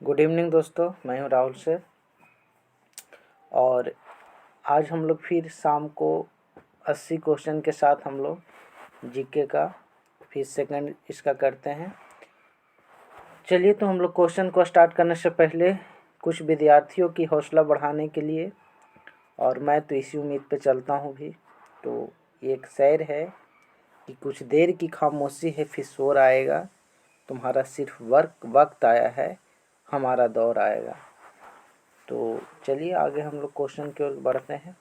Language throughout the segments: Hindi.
गुड इवनिंग दोस्तों, मैं हूं राहुल से। और आज हम लोग फिर शाम को 80 क्वेश्चन के साथ हम लोग जीके का फिर सेकंड इसका करते हैं। चलिए, तो हम लोग क्वेश्चन को स्टार्ट करने से पहले कुछ विद्यार्थियों की हौसला बढ़ाने के लिए, और मैं तो इसी उम्मीद पे चलता हूँ भी, तो एक शेर है कि कुछ देर की खामोशी है फिर शोर आएगा, तुम्हारा सिर्फ वक्त आया है, हमारा दौर आएगा। तो चलिए आगे हम लोग क्वेश्चन की ओर बढ़ते हैं।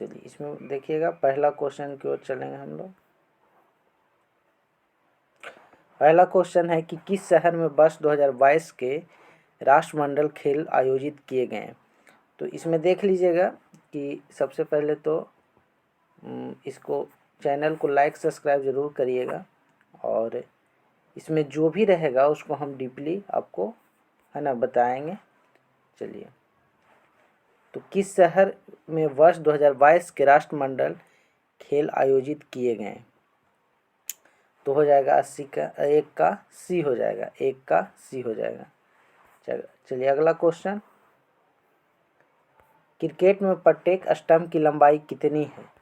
चलिए, इसमें देखिएगा, पहला क्वेश्चन की ओर चलेंगे हम लोग। पहला क्वेश्चन है कि किस शहर में वर्ष 2022 के राष्ट्रमंडल खेल आयोजित किए गए। तो इसमें देख लीजिएगा कि सबसे पहले तो इसको चैनल को लाइक सब्सक्राइब ज़रूर करिएगा, और इसमें जो भी रहेगा उसको हम डीपली आपको है ना बताएंगे। चलिए, तो किस शहर में वर्ष 2022 के राष्ट्रमंडल खेल आयोजित किए गए। तो हो जाएगा 80 का एक का सी हो जाएगा, एक का सी हो जाएगा। चलिए अगला क्वेश्चन, क्रिकेट में प्रत्येक स्टंप की लंबाई कितनी है।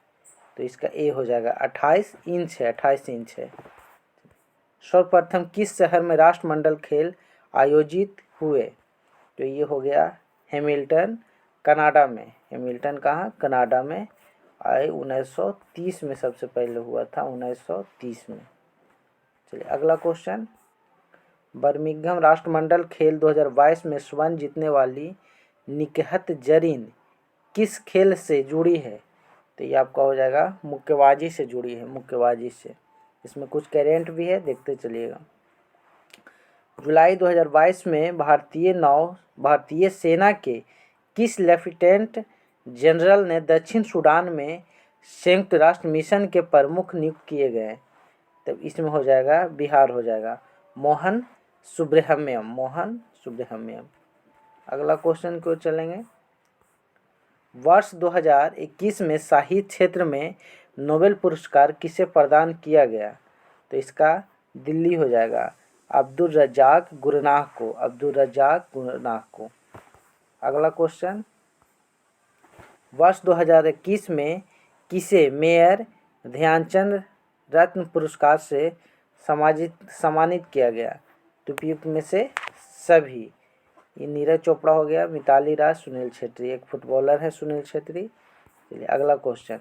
तो इसका ए हो जाएगा 28 इंच है, 28 इंच है। सर्वप्रथम किस शहर में राष्ट्रमंडल खेल आयोजित हुए। तो ये हो गया हैमिल्टन, कनाडा में। हैमिल्टन कहाँ, कनाडा में। 1930 में सबसे पहले हुआ था, 1930 में। चलिए अगला क्वेश्चन, बर्मिंघम राष्ट्रमंडल खेल 2022 में स्वर्ण जीतने वाली निकहत जरीन किस खेल से जुड़ी है। तो ये आपका हो जाएगा मुक्केबाजी से जुड़ी है, मुक्केबाजी से। इसमें कुछ करेंट भी है, देखते चलिएगा। जुलाई 2022 में भारतीय सेना के किस लेफ्टिनेंट जनरल ने दक्षिण सूडान में संयुक्त राष्ट्र मिशन के प्रमुख नियुक्त किए गए। तब इसमें हो जाएगा, बिहार हो जाएगा, मोहन सुब्रह्मण्यम, मोहन सुब्रह्मण्यम। अगला क्वेश्चन को चलेंगे, वर्ष 2021 में साहित्य क्षेत्र में नोबेल पुरस्कार किसे प्रदान किया गया। तो इसका दिल्ली हो जाएगा, अब्दुल रज्जाक गुरनाह को, अब्दुल रज्जाक गुरनाह को। अगला क्वेश्चन, वर्ष 2021 में किसे मेयर ध्यानचंद रत्न पुरस्कार से सम्मानित किया गया। तो उपयुक्त में से सभी, ये नीरज चोपड़ा हो गया, मिताली राज, सुनील छेत्री, एक फुटबॉलर है सुनील छेत्री। चलिए अगला क्वेश्चन,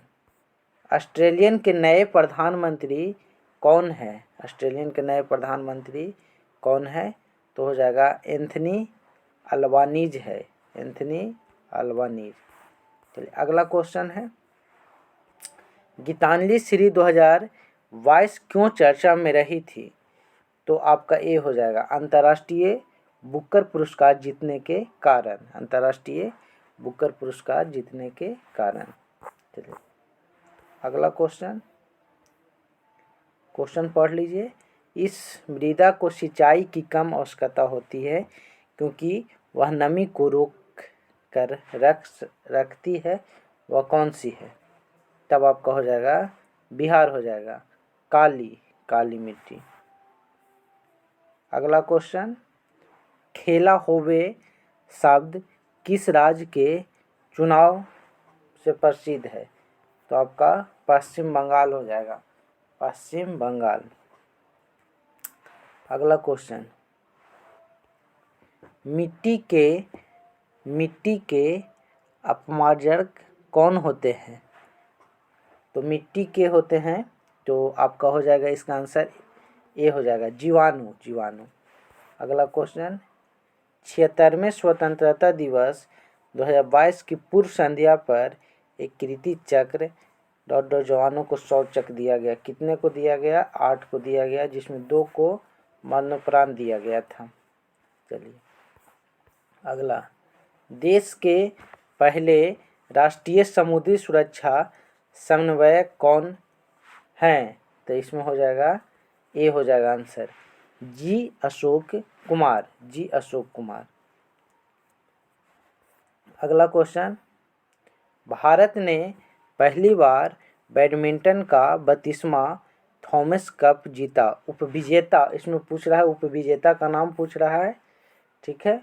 ऑस्ट्रेलियन के नए प्रधानमंत्री कौन है। ऑस्ट्रेलियन के नए प्रधानमंत्री कौन है। तो हो जाएगा एंथनी अल्बानीज है, एंथनी अल्बानीज। चलिए अगला क्वेश्चन है, गीतांजलि श्री 2022 क्यों चर्चा में रही थी। तो आपका ए हो जाएगा, अंतर्राष्ट्रीय बुकर पुरस्कार जीतने के कारण, अंतर्राष्ट्रीय बुकर पुरस्कार जीतने के कारण। चलिए अगला क्वेश्चन पढ़ लीजिए, इस मृदा को सिंचाई की कम आवश्यकता होती है क्योंकि वह नमी को रोक कर रखती है, वह कौन सी है। तब आपका हो जाएगा, बिहार हो जाएगा, काली मिट्टी। अगला क्वेश्चन, खेला होवे शब्द किस राज्य के चुनाव से प्रसिद्ध है। तो आपका पश्चिम बंगाल हो जाएगा, पश्चिम बंगाल। अगला क्वेश्चन, मिट्टी के अपमार्जक कौन होते हैं। तो मिट्टी के होते हैं, तो आपका हो जाएगा इसका आंसर ए हो जाएगा, जीवाणु। अगला क्वेश्चन, 76वें स्वतंत्रता दिवस 2022 की पूर्व संध्या पर एक कीर्ति चक्र जवानों को 100 चक्र दिया गया। कितने को दिया गया, 8 को दिया गया, जिसमें 2 को मरणोपरांत दिया गया था। चलिए अगला, देश के पहले राष्ट्रीय समुद्री सुरक्षा समन्वयक कौन हैं। तो इसमें हो जाएगा, ए हो जाएगा आंसर, जी अशोक कुमार। अगला क्वेश्चन, भारत ने पहली बार बैडमिंटन का 32वां थॉमस कप जीता? उपविजेता इसमें पूछ रहा है, उपविजेता का नाम पूछ रहा है, ठीक है।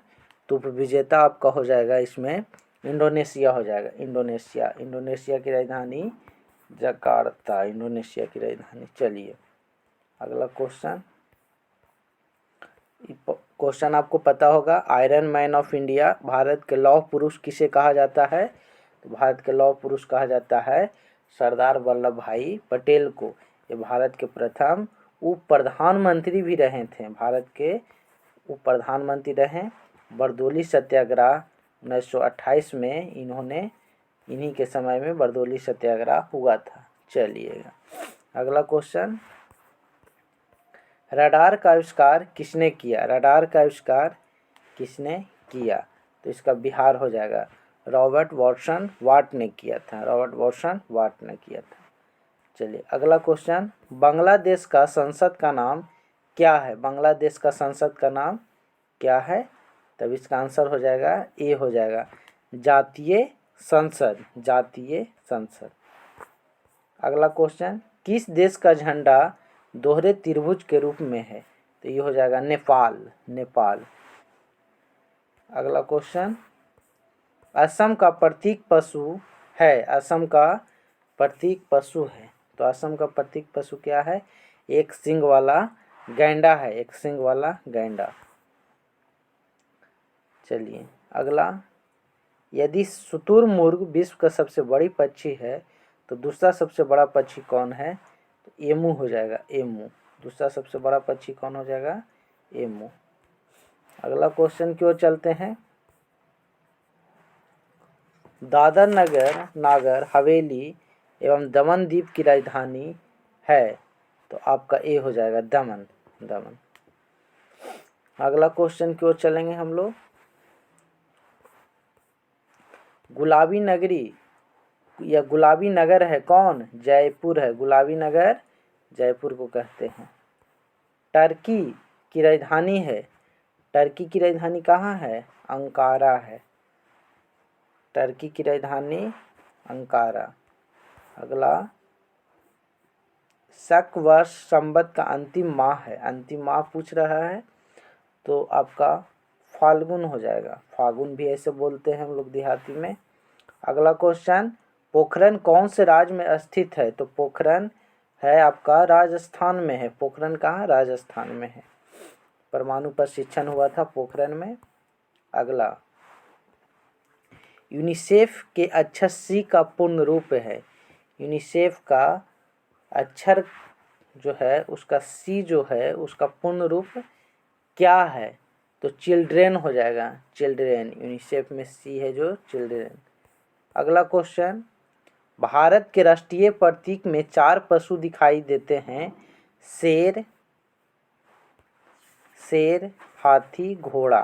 तो उपविजेता आपका हो जाएगा इसमें इंडोनेशिया हो जाएगा, इंडोनेशिया। इंडोनेशिया की राजधानी जकार्ता, इंडोनेशिया की राजधानी। चलिए अगला क्वेश्चन। क्वेश्चन आपको पता होगा, iron man of India, Bharat के लौह पुरुष किसे कहा जाता है? तो भारत के लौह पुरुष कहा जाता है सरदार वल्लभ भाई पटेल को। ये भारत के प्रथम उप प्रधानमंत्री भी रहे थे, भारत के उप प्रधानमंत्री रहे। बरदोली सत्याग्रह 1928 में इन्हीं के समय में बरदोली सत्याग्रह हुआ था। चलिएगा अगला क्वेश्चन, रडार का आविष्कार किसने किया? रडार का आविष्कार किसने किया? तो इसका बिहार हो जाएगा, रॉबर्ट वॉटसन वाट ने किया था, रॉबर्ट वॉटसन वाट ने किया था। चलिए अगला क्वेश्चन, बांग्लादेश का संसद का नाम क्या है? बांग्लादेश का संसद का नाम क्या है? तब इसका आंसर हो जाएगा, ए हो जाएगा, जातीय संसद, जातीय संसद। अगला क्वेश्चन, किस देश का झंडा दोहरे त्रिभुज के रूप में है? तो ये हो जाएगा नेपाल, नेपाल। अगला क्वेश्चन, असम का प्रतीक पशु है, असम का प्रतीक पशु है, तो असम का प्रतीक पशु क्या है? एक सींग वाला गैंडा है, एक सींग वाला गैंडा। चलिए अगला, यदि शुतुरमुर्ग विश्व का सबसे बड़ी पक्षी है तो दूसरा सबसे बड़ा पक्षी कौन है? तो एमू हो जाएगा, एमू। दूसरा सबसे बड़ा पक्षी कौन हो जाएगा? एमू। अगला क्वेश्चन की ओर चलते हैं, दादर नगर नागर हवेली एवं दमन द्वीप की राजधानी है, तो आपका ए हो जाएगा दमन, दमन। अगला क्वेश्चन की ओर चलेंगे हम लोग, गुलाबी नगरी या गुलाबी नगर है कौन? जयपुर है, गुलाबी नगर जयपुर को कहते हैं। टर्की की राजधानी है, टर्की की राजधानी कहाँ है? अंकारा है, टर्की की राजधानी अंकारा। अगला, शक वर्ष संवत का अंतिम माह है, अंतिम माह पूछ रहा है, तो आपका फाल्गुन हो जाएगा, फागुन भी ऐसे बोलते हैं हम लोग देहाती में। अगला क्वेश्चन, पोखरन कौन से राज्य में स्थित है? तो पोखरन है आपका राजस्थान में है, पोखरन कहाँ? राजस्थान में है। परमाणु प्रशिक्षण हुआ था पोखरन में। अगला, यूनिसेफ के अक्षर सी का पूर्ण रूप है, यूनिसेफ का अक्षर जो है उसका सी जो है उसका पूर्ण रूप क्या है? तो चिल्ड्रेन हो जाएगा, चिल्ड्रेन। यूनिसेफ में सी है जो चिल्ड्रेन। अगला क्वेश्चन, भारत के राष्ट्रीय प्रतीक में 4 पशु दिखाई देते हैं, शेर, शेर, हाथी, घोड़ा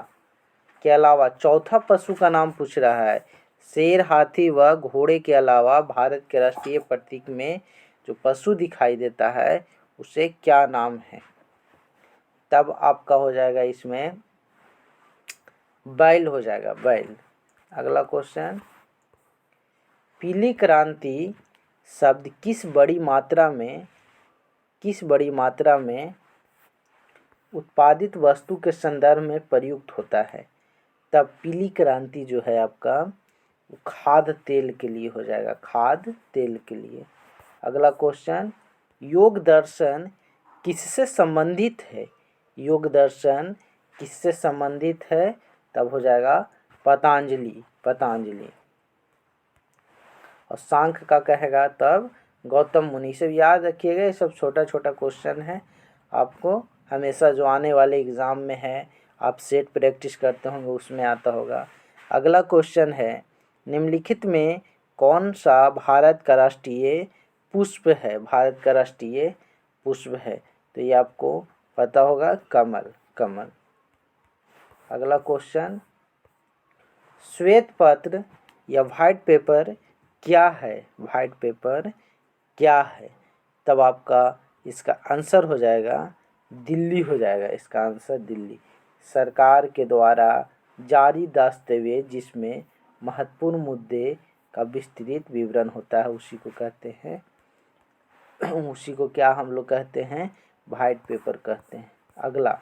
के अलावा चौथा पशु का नाम पूछ रहा है। शेर, हाथी व घोड़े के अलावा भारत के राष्ट्रीय प्रतीक में जो पशु दिखाई देता है उसे क्या नाम है? तब आपका हो जाएगा इसमें बैल हो जाएगा, बैल। अगला क्वेश्चन, पीली क्रांति शब्द किस बड़ी मात्रा में उत्पादित वस्तु के संदर्भ में प्रयुक्त होता है? तब पीली क्रांति जो है आपका खाद्य तेल के लिए हो जाएगा, खाद्य तेल के लिए। अगला क्वेश्चन, योग दर्शन किससे संबंधित है? योग दर्शन किससे संबंधित है? तब हो जाएगा पतंजलि, पतंजलि। और सांख्य का कहेगा तब गौतम मुनि। सब याद रखिएगा, ये सब छोटा छोटा क्वेश्चन है, आपको हमेशा जो आने वाले एग्ज़ाम में है, आप सेट प्रैक्टिस करते होंगे उसमें आता होगा। अगला क्वेश्चन है, निम्नलिखित में कौन सा भारत का राष्ट्रीय पुष्प है? भारत का राष्ट्रीय पुष्प है, तो ये आपको पता होगा, कमल, कमल। अगला क्वेश्चन, श्वेत पत्र या व्हाइट पेपर क्या है? व्हाइट पेपर क्या है? तब आपका इसका आंसर हो जाएगा दिल्ली हो जाएगा, इसका आंसर दिल्ली। सरकार के द्वारा जारी दस्तावेज जिसमें महत्वपूर्ण मुद्दे का विस्तृत विवरण होता है उसी को कहते हैं उसी को क्या हम लोग कहते हैं, व्हाइट पेपर कहते हैं। अगला,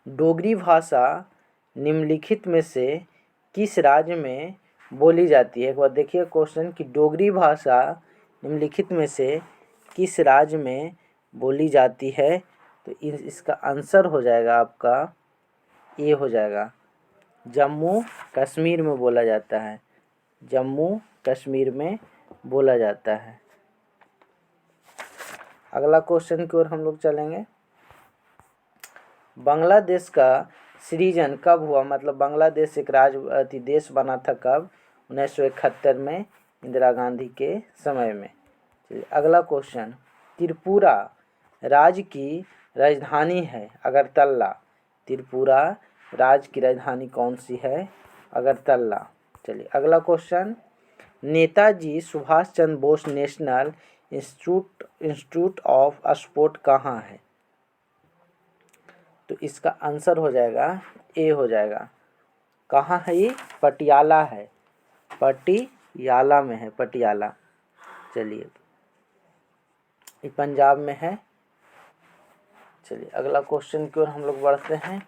डोगरी भाषा निम्नलिखित में से किस राज्य में बोली जाती है। एक बार देखिए क्वेश्चन कि डोगरी भाषा निम्नलिखित में से किस राज्य में बोली जाती है। तो इसका आंसर हो जाएगा आपका, ये हो जाएगा जम्मू कश्मीर में बोला जाता है, जम्मू कश्मीर में बोला जाता है। अगला क्वेश्चन की ओर हम लोग चलेंगे। बांग्लादेश का सृजन कब हुआ, मतलब बांग्लादेश एक राज्य देश बना था कब, 1971 में, इंदिरा गांधी के समय में। चलिए अगला क्वेश्चन, त्रिपुरा राज्य की राजधानी है अगरतला। त्रिपुरा राज्य की राजधानी कौन सी है, अगरतला। चलिए अगला question, Netaji Subhash Chandra Bose national institute of sport कहाँ है। तो इसका आंसर हो जाएगा, ए हो जाएगा। कहाँ है ये, पटियाला है, पटियाला में है, पटियाला। चलिए ये पंजाब में है। चलिए अगला क्वेश्चन की ओर हम लोग बढ़ते हैं।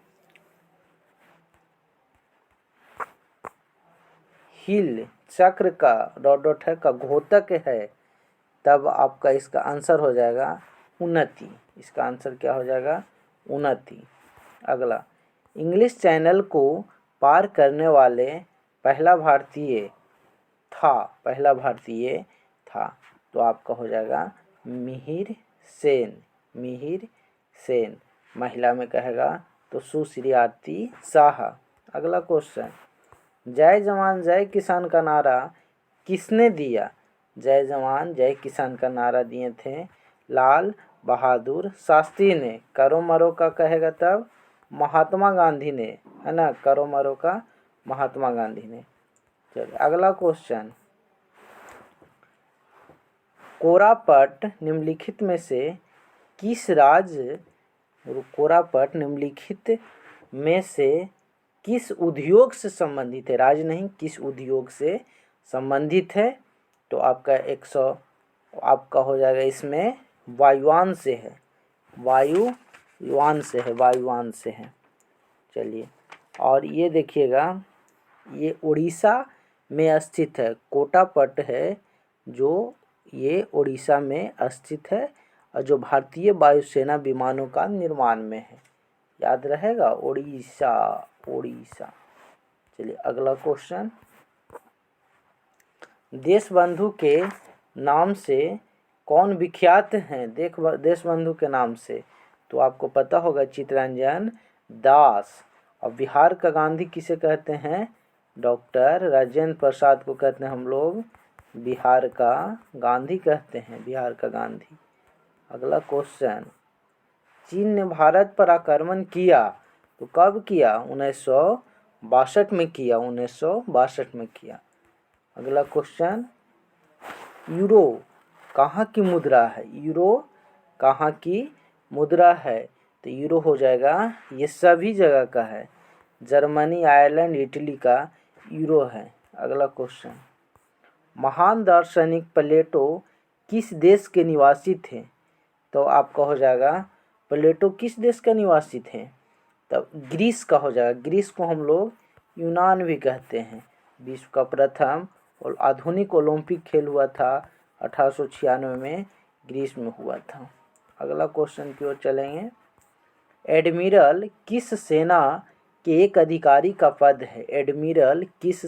हिल चक्र का डॉट है का घोतक है, तब आपका इसका आंसर हो जाएगा उन्नति। इसका आंसर क्या हो जाएगा, उन्नति। अगला, इंग्लिश चैनल को पार करने वाले पहला भारतीय था, तो आपका हो जाएगा मिहिर सेन, मिहिर सेन। महिला में कहेगा तो सुश्री आरती शाह। अगला क्वेश्चन, जय जवान जय किसान का नारा किसने दिया। जय जवान जय किसान का नारा दिए थे लाल बहादुर शास्त्री ने। करो मरो का कहेगा तब महात्मा गांधी ने, है ना, करो मरो का महात्मा गांधी ने। चलिए अगला क्वेश्चन, कोरापट निम्नलिखित में से किस राज्य, कोरापट निम्नलिखित में से किस उद्योग से संबंधित है, राज्य नहीं, किस उद्योग से संबंधित है। तो आपका 100 आपका हो जाएगा, इसमें वायुयान से है, वायुयान से है, वायुयान से है। चलिए और ये देखिएगा, ये उड़ीसा में स्थित है, कोटापट है जो ये उड़ीसा में स्थित है और जो भारतीय वायुसेना विमानों का निर्माण में है। याद रहेगा, उड़ीसा, उड़ीसा। चलिए अगला क्वेश्चन, देशबंधु के नाम से कौन विख्यात हैं, देशबंधु के नाम से। तो आपको पता होगा चित्तरंजन दास। और बिहार का गांधी किसे कहते हैं, डॉक्टर राजेंद्र प्रसाद को कहते हैं हम लोग बिहार का गांधी कहते हैं, बिहार का गांधी। अगला क्वेश्चन, चीन ने भारत पर आक्रमण किया तो कब किया, 1962 में किया, 1962 में किया। अगला क्वेश्चन, यूरो कहाँ की मुद्रा है, यूरो कहाँ की मुद्रा है। तो यूरो हो जाएगा, ये सभी जगह का है, जर्मनी, आयरलैंड, इटली का यूरो है। अगला क्वेश्चन, महान दार्शनिक प्लेटो किस देश के निवासी थे। तो आपका हो जाएगा प्लेटो किस देश का निवासी थे, तब ग्रीस का हो जाएगा। ग्रीस को हम लोग यूनान भी कहते हैं। विश्व का प्रथम और आधुनिक ओलंपिक खेल हुआ था 1896 में, ग्रीस में हुआ था। अगला क्वेश्चन की ओर चलेंगे, एडमिरल किस सेना के एक अधिकारी का पद है, एडमिरल किस